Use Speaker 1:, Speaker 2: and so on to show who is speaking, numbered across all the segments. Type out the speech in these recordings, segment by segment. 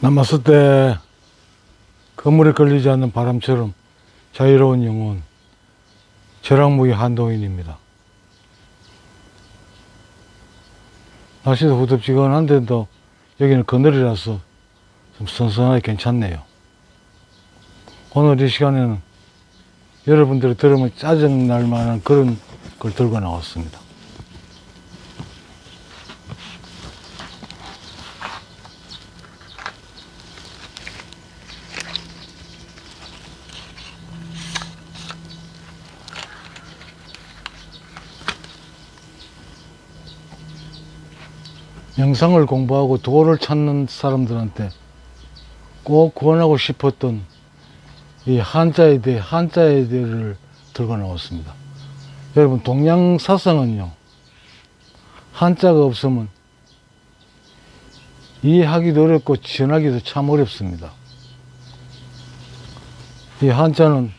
Speaker 1: 남았을 때 그물에 걸리지 않는 바람처럼 자유로운 영혼, 절약무기 한동인입니다. 날씨도 후덥지근한데도 여기는 그늘이라서 좀 선선하게 괜찮네요. 오늘 이 시간에는 여러분들이 들으면 짜증날 만한 그런 걸 들고 나왔습니다. 명상을 공부하고 도를 찾는 사람들한테 꼭 구원하고 싶었던 이 한자에 대해를 들고 나왔습니다. 여러분, 동양사상은요, 한자가 없으면 이해하기도 어렵고 지원하기도 참 어렵습니다. 이 한자는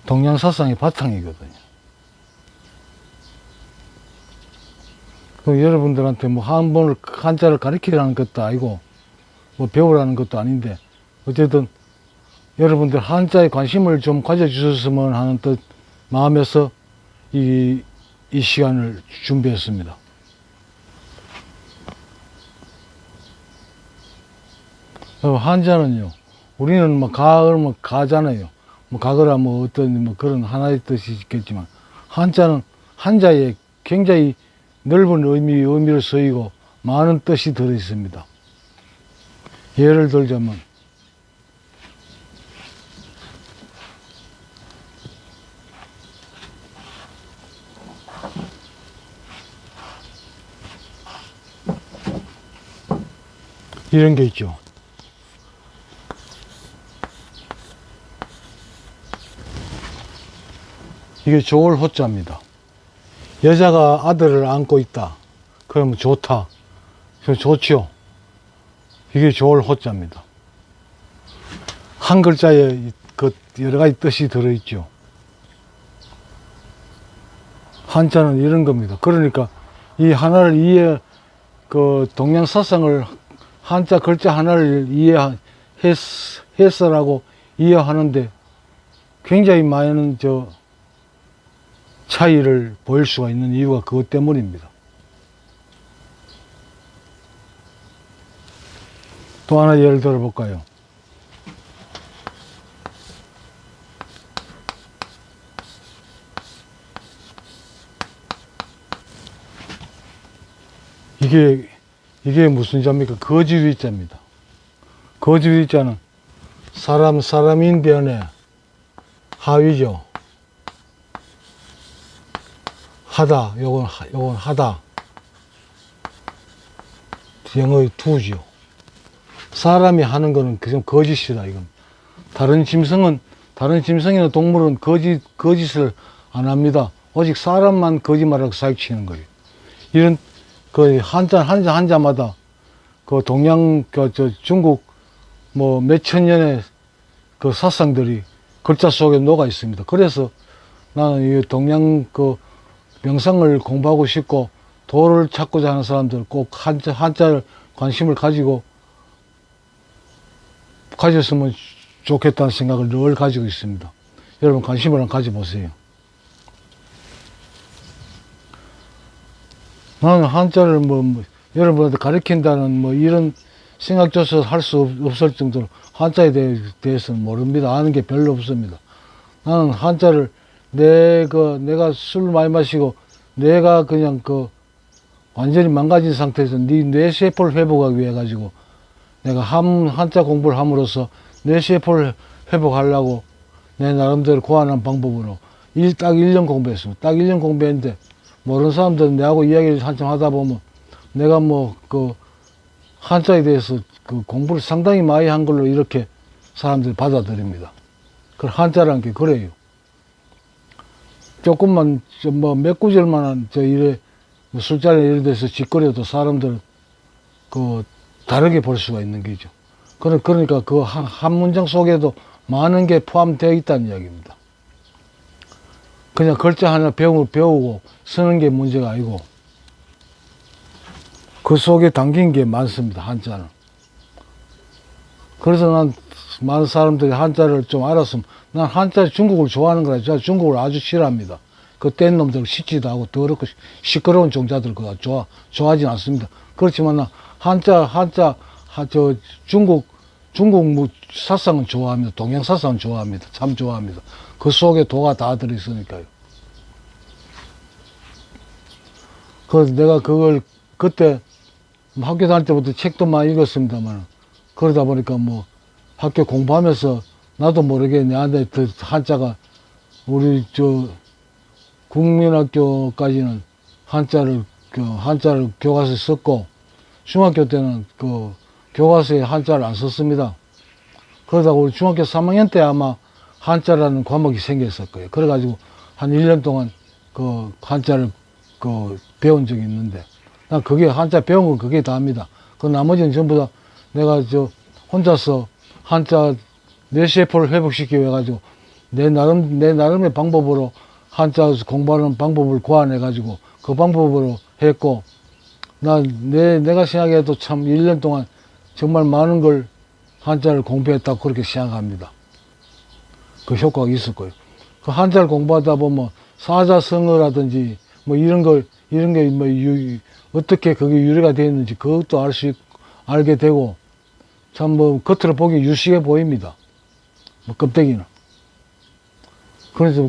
Speaker 1: 동양사상의 바탕이거든요. 그 여러분들한테 뭐 한자를 가르치라는 것도 아니고 뭐 배우라는 것도 아닌데, 어쨌든 여러분들 한자에 관심을 좀 가져주셨으면 하는 뜻 마음에서 이 시간을 준비했습니다. 한자는요, 우리는 뭐 가을 가잖아요. 뭐 가거라 뭐 어떤 뭐 그런 하나의 뜻이 있겠지만, 한자는 한자에 굉장히 넓은 의미를 쓰이고 많은 뜻이 들어 있습니다. 예를 들자면 이런 게 있죠. 이게 좋을 호자입니다. 여자가 아들을 안고 있다. 그러면 좋다. 좋지요. 이게 좋을 호자입니다. 한 글자에 그 여러 가지 뜻이 들어있죠. 한자는 이런 겁니다. 그러니까 이 하나를 동양사상을 한자 글자 하나를 이해했어라고 이해하는데 굉장히 많은 차이를 보일 수가 있는 이유가 그것 때문입니다. 또 하나 예를 들어 볼까요? 이게 무슨 자입니까? 거지위자입니다. 거지위자는 사람인 변에 하위죠. 하다, 요건 하다. 영어의 do죠. 사람이 하는 거는 그냥 거짓이다, 이건. 다른 짐승이나 동물은 거짓을 안 합니다. 오직 사람만 거짓말하고 사기치는 거예요. 이런, 한자마다, 중국, 몇천 년의 사상들이 글자 속에 녹아 있습니다. 그래서 나는 이 명상을 공부하고 싶고 도를 찾고자 하는 사람들 꼭 한자를 관심을 가졌으면 좋겠다는 생각을 늘 가지고 있습니다. 여러분 관심을 한번 가져보세요. 나는 한자를 여러분한테 가르친다는 이런 생각조차 할 수 없을 정도로 한자에 대해서는 모릅니다. 아는 게 별로 없습니다. 나는 한자를 내가 술 많이 마시고 뇌가 그냥 완전히 망가진 상태에서 네 뇌세포를 회복하기 위해 가지고 내가 한자 공부를 함으로써 뇌세포를 회복하려고 내 나름대로 고안한 방법으로 딱 1년 공부했습니다. 딱 1년 공부했는데 모르는 사람들은 내하고 이야기를 한참 하다 보면 내가 한자에 대해서 공부를 상당히 많이 한 걸로 이렇게 사람들이 받아들입니다. 그 한자라는 게 그래요. 조금만 몇 구절만 술자리나 이런 데서 짓거려도 사람들 다르게 볼 수가 있는 거죠. 그러니까 한 문장 속에도 많은 게 포함되어 있다는 이야기입니다. 그냥 글자 하나 배우고 쓰는 게 문제가 아니고 그 속에 담긴 게 많습니다. 한자는. 그래서 난 많은 사람들이 한자를 좀 알았으면, 난 한자 중국을 좋아하는 거라. 제가 중국을 아주 싫어합니다. 그 뗀 놈들 씻지도 하고 더럽고 시끄러운 종자들 그거 좋아하진 않습니다. 그렇지만 나 중국 사상은 좋아합니다. 동양 사상은 좋아합니다. 참 좋아합니다. 그 속에 도가 다 들어있으니까요. 그래서 내가 그걸 그때 학교 다닐 때부터 책도 많이 읽었습니다만, 그러다 보니까 뭐 학교 공부하면서 나도 모르게 내한테 한자가, 우리 국민학교까지는 한자를 교과서에 썼고, 중학교 때는 그 교과서에 한자를 안 썼습니다. 그러다가 우리 중학교 3학년 때 아마 한자라는 과목이 생겼을 거예요. 그래가지고 한 1년 동안 그 한자를 배운 적이 있는데, 난 그게 한자 배운 건 그게 다입니다. 그 나머지는 전부 다 내가 혼자서 한자 뇌세포를 회복시키기 위해 가지고 내 나름의 방법으로 한자 공부하는 방법을 고안해가지고 그 방법으로 했고, 내가 생각해도 참 1년 동안 정말 많은 걸 한자를 공부했다고 그렇게 생각합니다. 그 효과가 있을 거예요. 그 한자를 공부하다 보면 사자성어라든지 뭐 이런 게 뭐 어떻게 그게 유래가 되어 있는지 그것도 알게 되고, 참 뭐 겉으로 보기 유식해 보입니다. 뭐 껍데기는. 그래서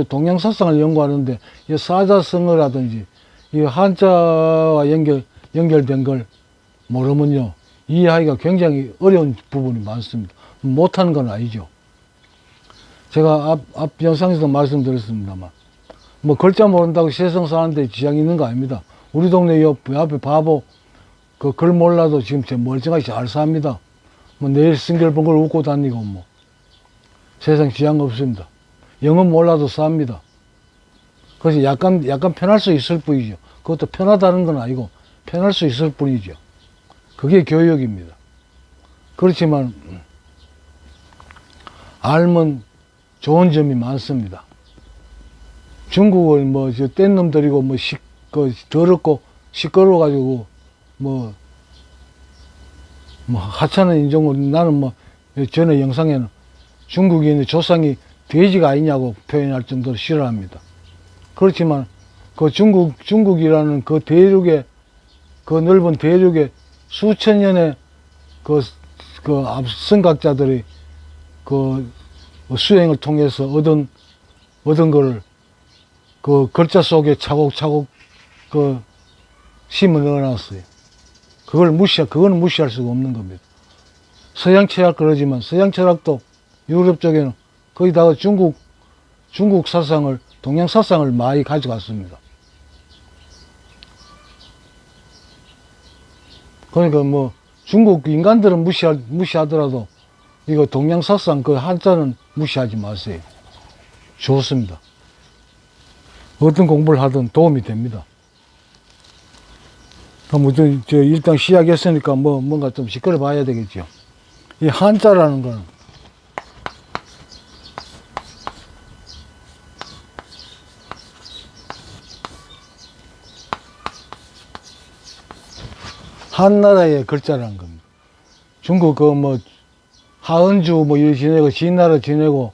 Speaker 1: 동양 사상을 연구하는데 이 사자성어라든지 이 한자와 연결된 걸 모르면요, 이해하기가 굉장히 어려운 부분이 많습니다. 못하는 건 아니죠. 제가 앞 영상에서 말씀드렸습니다만, 뭐 글자 모른다고 세상 사는데 지장이 있는 거 아닙니다. 우리 동네 옆에 바보 그 글 몰라도 지금 멀쩡하게 잘 삽니다. 뭐 내일 싱글벙글 웃고 다니고 뭐 세상 지장 없습니다. 영어 몰라도 삽니다. 그래서 약간 편할 수 있을 뿐이죠. 그것도 편하다는 건 아니고 편할 수 있을 뿐이죠. 그게 교육입니다. 그렇지만 알면 좋은 점이 많습니다. 중국을 뗀 놈들이고 더럽고 시끄러워가지고 하찮은 인종으로, 나는 전에 영상에는 중국인의 조상이 돼지가 아니냐고 표현할 정도로 싫어합니다. 그렇지만 그 중국이라는 그 대륙의, 그 넓은 대륙의 수천 년의 선각자들이 수행을 통해서 얻은 거를 그 글자 속에 차곡차곡 심어 넣어놨어요. 그거는 무시할 수가 없는 겁니다. 서양 철학 그러지만 서양 철학도 유럽 쪽에는 거의 다 중국 사상을, 동양 사상을 많이 가져갔습니다. 그러니까 중국 인간들은 무시하더라도 이거 동양 사상 그 한자는 무시하지 마세요. 좋습니다. 어떤 공부를 하든 도움이 됩니다. 일단 시작했으니까 뭔가 좀 시끄러 봐야 되겠죠. 이 한자라는 건 한나라의 글자라는 겁니다. 중국 하은주 이렇게 지내고 진나라 지내고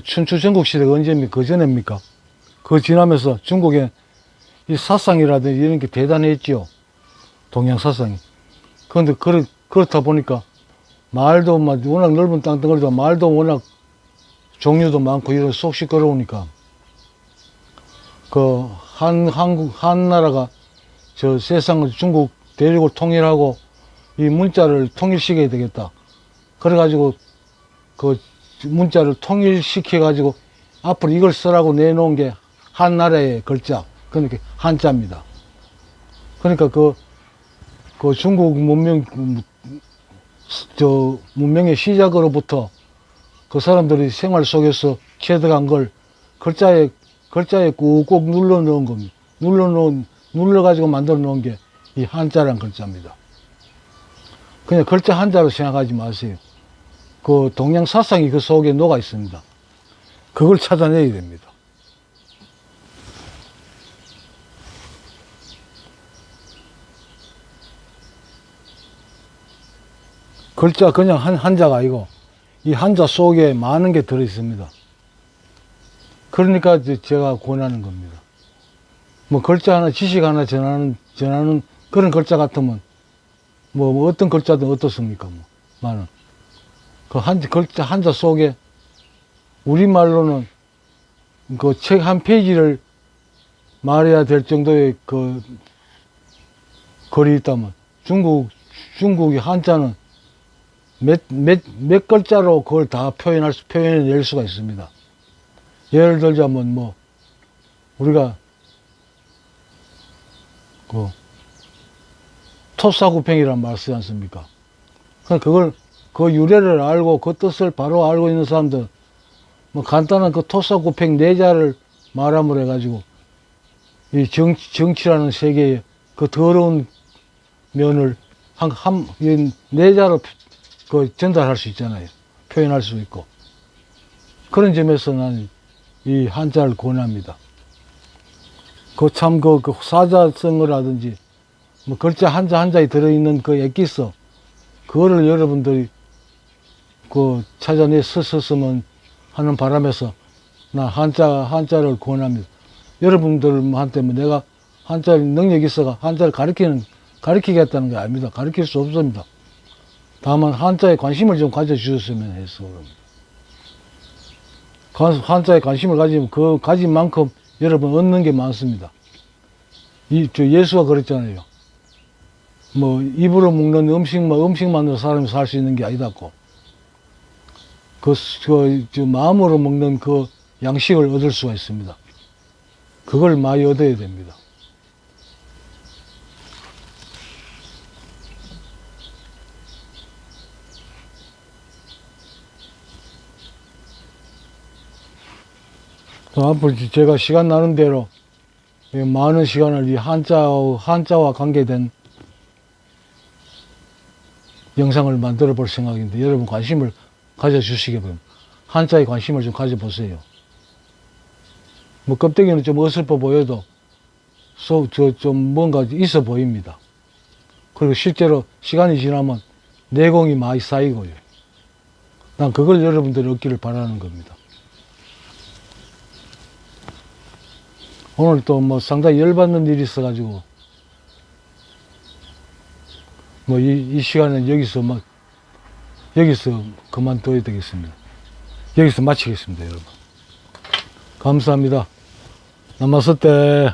Speaker 1: 춘추 전국 시대가 언제입니까? 그 전입니까? 그거 지나면서 중국에 이 사상이라든지 이런 게 대단했죠. 동양 사상이. 그런데 그렇다 보니까 말도 워낙 넓은 땅덩어리다 말도 워낙 종류도 많고 이런 속 시끄러우니까 한나라가 세상을 중국 대륙을 통일하고 이 문자를 통일시켜야 되겠다. 그래가지고 문자를 통일시켜가지고 앞으로 이걸 쓰라고 내놓은 게 한나라의 글자, 그러니까 한자입니다. 그러니까 중국 문명의 시작으로부터 그 사람들이 생활 속에서 체득한 걸 글자에 꾹꾹 눌러 넣은 겁니다. 눌러가지고 만들어 놓은 게 이 한자란 글자입니다. 그냥 글자 한자로 생각하지 마세요. 그 동양 사상이 그 속에 녹아 있습니다. 그걸 찾아내야 됩니다. 글자 그냥 한자가 아니고 이 한자 속에 많은 게 들어 있습니다. 그러니까 제가 권하는 겁니다. 뭐 글자 하나, 지식 하나 전하는 그런 글자 같으면 뭐 어떤 글자든 어떻습니까? 뭐 많은 그 글자 한자 속에 우리말로는 그 책 한 페이지를 말해야 될 정도의 그 글이 있다면 중국이 한자는 몇 글자로 그걸 다 표현해낼 수가 있습니다. 예를 들자면 뭐 우리가 그 토사구팽이란 말 쓰지 않습니까? 그걸 그 유래를 알고 그 뜻을 바로 알고 있는 사람들 뭐 간단한 그 토사구팽 네자를 말함으로 해가지고 이 정치라는 세계의 그 더러운 면을 네자로 그 전달할 수 있잖아요. 표현할 수 있고. 그런 점에서 나는 이 한자를 권합니다. 그 참 그 사자성어라든지 뭐 글자 한자에 들어있는 그 엑기스 그거를 여러분들이 그 찾아내 쓰면 하는 바람에서 나 한자를 권합니다. 여러분들한테 뭐 내가 한자 능력이 있어가 한자를 가르치겠다는 게 아닙니다. 가르칠 수 없습니다. 다만 한자에 관심을 좀 가져주셨으면 해서 그럽니다. 한자에 관심을 가지면 그 가진 만큼 여러분 얻는 게 많습니다. 예수가 그랬잖아요. 뭐 입으로 먹는 음식만으로 사람이 살 수 있는 게 아니다고. 마음으로 먹는 그 양식을 얻을 수가 있습니다. 그걸 많이 얻어야 됩니다. 앞으로 제가 시간 나는 대로 많은 시간을 이 한자와 관계된 영상을 만들어 볼 생각인데 여러분 관심을 가져주시기 바랍니다. 한자에 관심을 좀 가져보세요. 뭐 껍데기는 좀 어설퍼 보여도 좀 뭔가 있어 보입니다. 그리고 실제로 시간이 지나면 내공이 많이 쌓이고요. 난 그걸 여러분들이 얻기를 바라는 겁니다. 오늘 또 뭐 상당히 열받는 일이 있어가지고 뭐 이 시간은 여기서 그만둬야 되겠습니다. 여기서 마치겠습니다, 여러분. 감사합니다. 나마스테.